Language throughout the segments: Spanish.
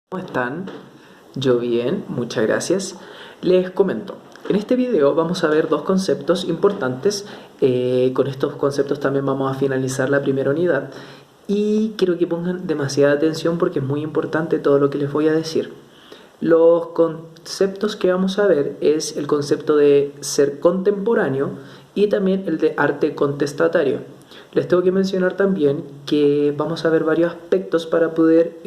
¿Cómo están? Yo bien, muchas gracias. Les comento, en este video vamos a ver dos conceptos importantes. Con estos conceptos también vamos a finalizar la primera unidad y quiero que pongan demasiada atención porque es muy importante todo lo que les voy a decir. Los conceptos que vamos a ver es el concepto de ser contemporáneo y también el de arte contestatario. Les tengo que mencionar también que vamos a ver varios aspectos para poder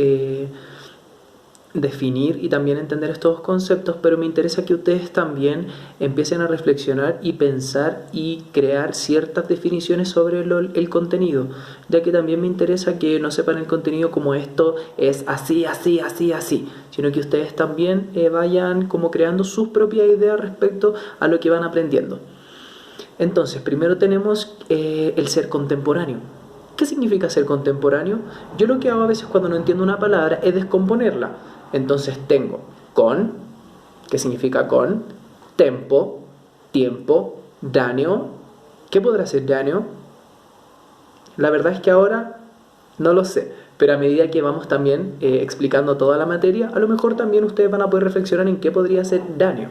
definir y también entender estos conceptos, pero me interesa que ustedes también empiecen a reflexionar y pensar y crear ciertas definiciones sobre el contenido, ya que también me interesa que no sepan el contenido como esto es así, así, así, así, sino que ustedes también vayan como creando sus propias ideas respecto a lo que van aprendiendo. Entonces, primero tenemos el ser contemporáneo. ¿Qué significa ser contemporáneo? Yo lo que hago a veces cuando no entiendo una palabra es descomponerla. Entonces tengo con, ¿qué significa con? Tempo, tiempo, danio. ¿Qué podrá ser danio? La verdad es que ahora no lo sé, pero a medida que vamos también explicando toda la materia, a lo mejor también ustedes van a poder reflexionar en qué podría ser danio.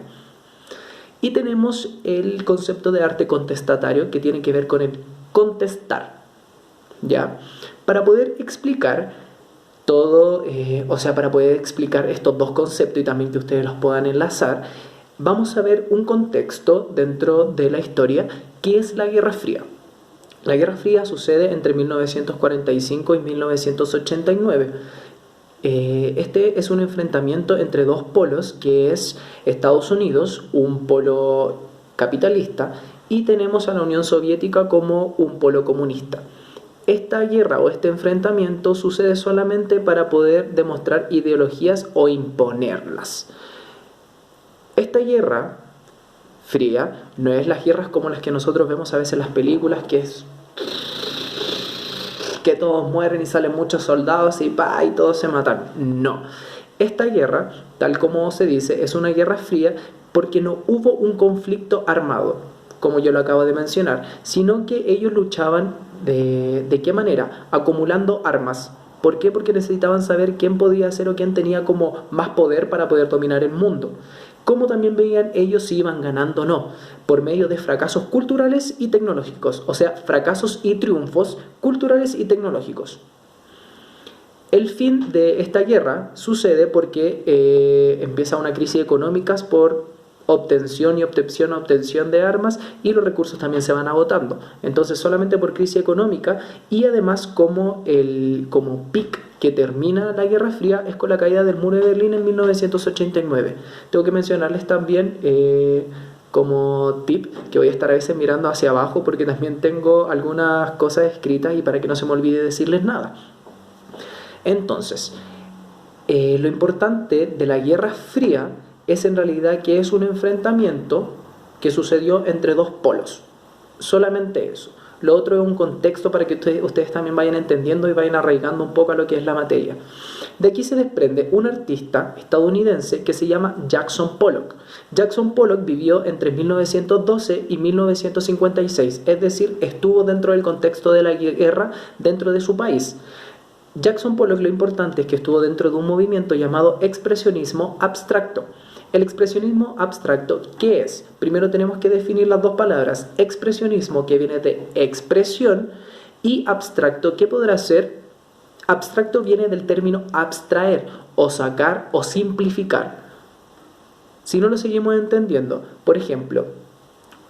Y tenemos el concepto de arte contestatario que tiene que ver con el contestar, ¿ya? Para poder explicar todo, para poder explicar estos dos conceptos y también que ustedes los puedan enlazar, vamos a ver un contexto dentro de la historia que es la Guerra Fría. La Guerra Fría sucede entre 1945 y 1989. Este es un enfrentamiento entre dos polos, que es Estados Unidos, un polo capitalista, y tenemos a la Unión Soviética como un polo comunista. Esta guerra o este enfrentamiento sucede solamente para poder demostrar ideologías o imponerlas. Esta guerra fría no es las guerras como las que nosotros vemos a veces en las películas, que es que todos mueren y salen muchos soldados y ¡pa! Y todos se matan. No. Esta guerra, tal como se dice, es una guerra fría porque no hubo un conflicto armado, como yo lo acabo de mencionar, sino que ellos luchaban ¿de qué manera? Acumulando armas. ¿Por qué? Porque necesitaban saber quién podía hacer o quién tenía como más poder para poder dominar el mundo. Como también veían ellos si iban ganando o no, por medio de fracasos culturales y tecnológicos, o sea, fracasos y triunfos culturales y tecnológicos. El fin de esta guerra sucede porque empieza una crisis económica por obtención de armas y los recursos también se van agotando. Entonces solamente por crisis económica y además como pic que termina la Guerra Fría es con la caída del muro de Berlín en 1989. Tengo que mencionarles también como tip que voy a estar a veces mirando hacia abajo porque también tengo algunas cosas escritas y para que no se me olvide decirles nada. Entonces, lo importante de la Guerra Fría es en realidad que es un enfrentamiento que sucedió entre dos polos. Solamente eso. Lo otro es un contexto para que ustedes también vayan entendiendo y vayan arraigando un poco a lo que es la materia. De aquí se desprende un artista estadounidense que se llama Jackson Pollock. Jackson Pollock vivió entre 1912 y 1956, es decir, estuvo dentro del contexto de la guerra dentro de su país. Jackson Pollock, lo importante es que estuvo dentro de un movimiento llamado expresionismo abstracto. El expresionismo abstracto, ¿qué es? Primero tenemos que definir las dos palabras. Expresionismo, que viene de expresión, y abstracto, ¿qué podrá ser? Abstracto viene del término abstraer, o sacar, o simplificar. Si no lo seguimos entendiendo, por ejemplo,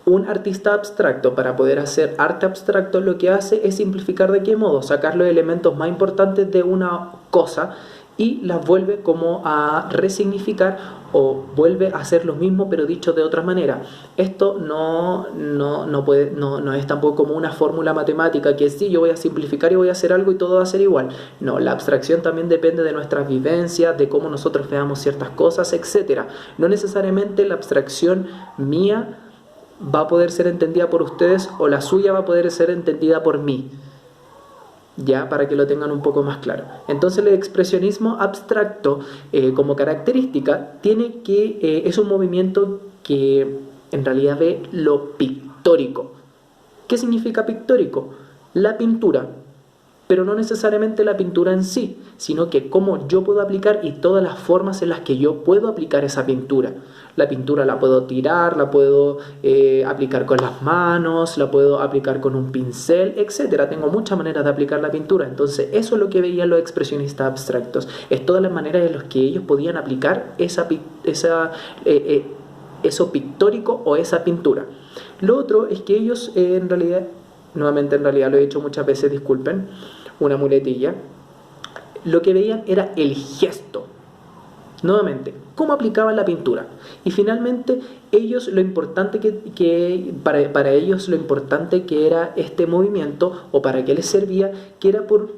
un artista abstracto, para poder hacer arte abstracto, lo que hace es simplificar de qué modo, sacar los elementos más importantes de una cosa y las vuelve como a resignificar o vuelve a hacer lo mismo pero dicho de otra manera. Esto no es tampoco como una fórmula matemática que sí, yo voy a simplificar y voy a hacer algo y todo va a ser igual. No, la abstracción también depende de nuestras vivencias, de cómo nosotros veamos ciertas cosas, etc. No necesariamente la abstracción mía va a poder ser entendida por ustedes o la suya va a poder ser entendida por mí, ya para que lo tengan un poco más claro. Entonces el expresionismo abstracto como característica es un movimiento que en realidad ve lo pictórico. ¿Qué significa pictórico? La pintura. pero no necesariamente la pintura en sí, sino que cómo yo puedo aplicar y todas las formas en las que yo puedo aplicar esa pintura. La pintura la puedo tirar, la puedo aplicar con las manos, la puedo aplicar con un pincel, etc. Tengo muchas maneras de aplicar la pintura. Entonces eso es lo que veían los expresionistas abstractos. Es todas las maneras en las que ellos podían aplicar eso pictórico o esa pintura. Lo otro es que ellos en realidad lo he dicho muchas veces, disculpen, una muletilla, lo que veían era el gesto. Nuevamente, cómo aplicaban la pintura. Y finalmente, ellos lo importante para ellos lo importante que era este movimiento, o para qué les servía, que era por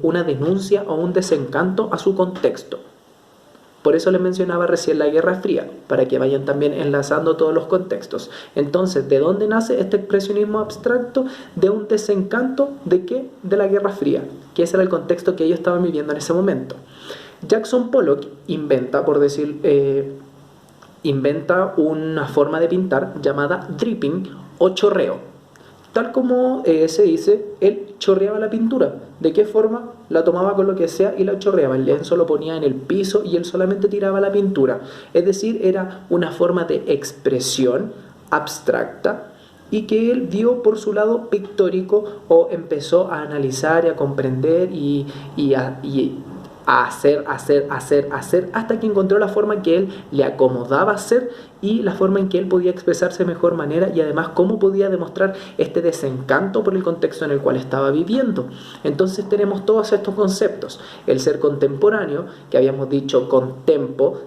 una denuncia o un desencanto a su contexto. Por eso les mencionaba recién la Guerra Fría, para que vayan también enlazando todos los contextos. Entonces, ¿de dónde nace este expresionismo abstracto? De un desencanto, ¿de qué? De la Guerra Fría, que ese era el contexto que ellos estaban viviendo en ese momento. Jackson Pollock inventa una forma de pintar llamada dripping o chorreo. Tal como se dice, él chorreaba la pintura. ¿De qué forma? La tomaba con lo que sea y la chorreaba. El lienzo lo ponía en el piso y él solamente tiraba la pintura. Es decir, era una forma de expresión abstracta y que él vio por su lado pictórico, o empezó a analizar y a comprender y a hacer, hasta que encontró la forma que él le acomodaba hacer y la forma en que él podía expresarse de mejor manera, y además cómo podía demostrar este desencanto por el contexto en el cual estaba viviendo. Entonces tenemos todos estos conceptos: el ser contemporáneo, que habíamos dicho con tempo,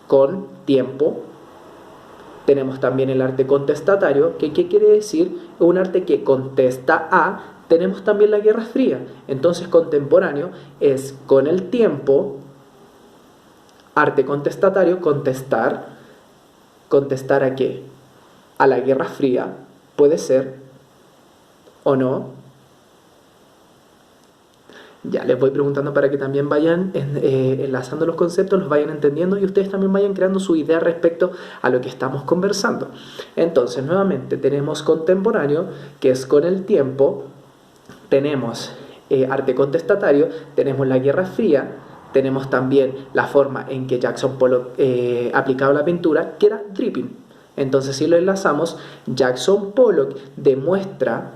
con tiempo. Tenemos también el arte contestatario, que ¿qué quiere decir? Un arte que contesta a. Tenemos también la Guerra Fría. Entonces, contemporáneo es con el tiempo. Arte contestatario, contestar. ¿Contestar a qué? A la Guerra Fría. Puede ser o no. Ya les voy preguntando para que también vayan enlazando los conceptos, los vayan entendiendo y ustedes también vayan creando su idea respecto a lo que estamos conversando. Entonces, nuevamente, tenemos contemporáneo, que es con el tiempo. Tenemos arte contestatario, tenemos la Guerra Fría, tenemos también la forma en que Jackson Pollock aplicaba la pintura, que era dripping. Entonces, si lo enlazamos, Jackson Pollock demuestra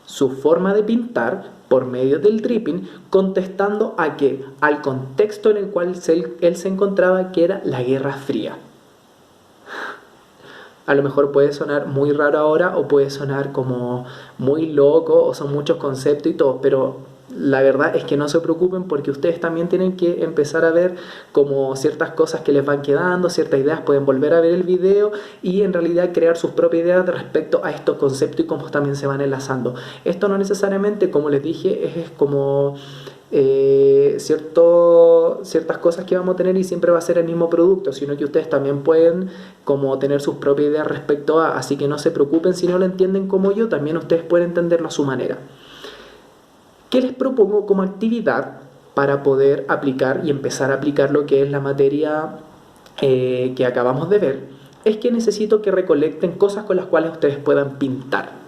su forma de pintar por medio del dripping, contestando a qué? Al contexto en el cual él se encontraba, que era la Guerra Fría. A lo mejor puede sonar muy raro ahora, o puede sonar como muy loco, o son muchos conceptos y todo, pero la verdad es que no se preocupen, porque ustedes también tienen que empezar a ver como ciertas cosas que les van quedando, ciertas ideas. Pueden volver a ver el video y en realidad crear sus propias ideas respecto a estos conceptos y cómo también se van enlazando. Esto no necesariamente, como les dije, es como ciertas cosas que vamos a tener y siempre va a ser el mismo producto, sino que ustedes también pueden como tener sus propias ideas respecto a, así que no se preocupen si no lo entienden como yo, también ustedes pueden entenderlo a su manera. ¿Qué les propongo como actividad para poder aplicar y empezar a aplicar lo que es la materia que acabamos de ver? Es que necesito que recolecten cosas con las cuales ustedes puedan pintar.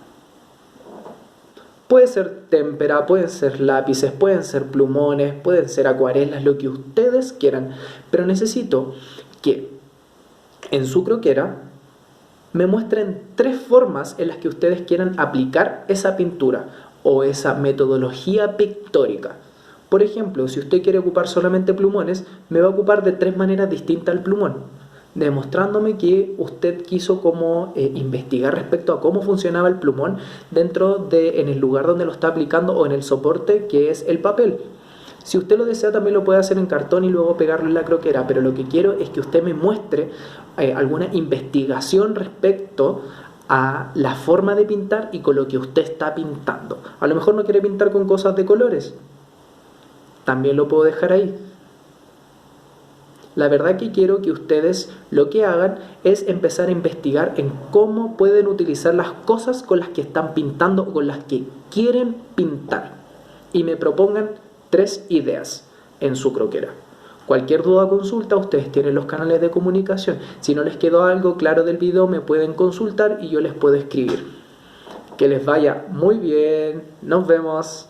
Puede ser témpera, pueden ser lápices, pueden ser plumones, pueden ser acuarelas, lo que ustedes quieran. Pero necesito que en su croquera me muestren 3 formas en las que ustedes quieran aplicar esa pintura o esa metodología pictórica. Por ejemplo, si usted quiere ocupar solamente plumones, me va a ocupar de 3 maneras distintas al plumón, demostrándome que usted quiso como investigar respecto a cómo funcionaba el plumón en el lugar donde lo está aplicando o en el soporte que es el papel. Si usted lo desea, también lo puede hacer en cartón y luego pegarlo en la croquera, pero lo que quiero es que usted me muestre alguna investigación respecto a la forma de pintar y con lo que usted está pintando. A lo mejor no quiere pintar con cosas de colores, también lo puedo dejar ahí. La verdad que quiero que ustedes lo que hagan es empezar a investigar en cómo pueden utilizar las cosas con las que están pintando o con las que quieren pintar, y me propongan 3 ideas en su croquera. Cualquier duda o consulta, ustedes tienen los canales de comunicación. Si no les quedó algo claro del video, me pueden consultar y yo les puedo escribir. Que les vaya muy bien. Nos vemos.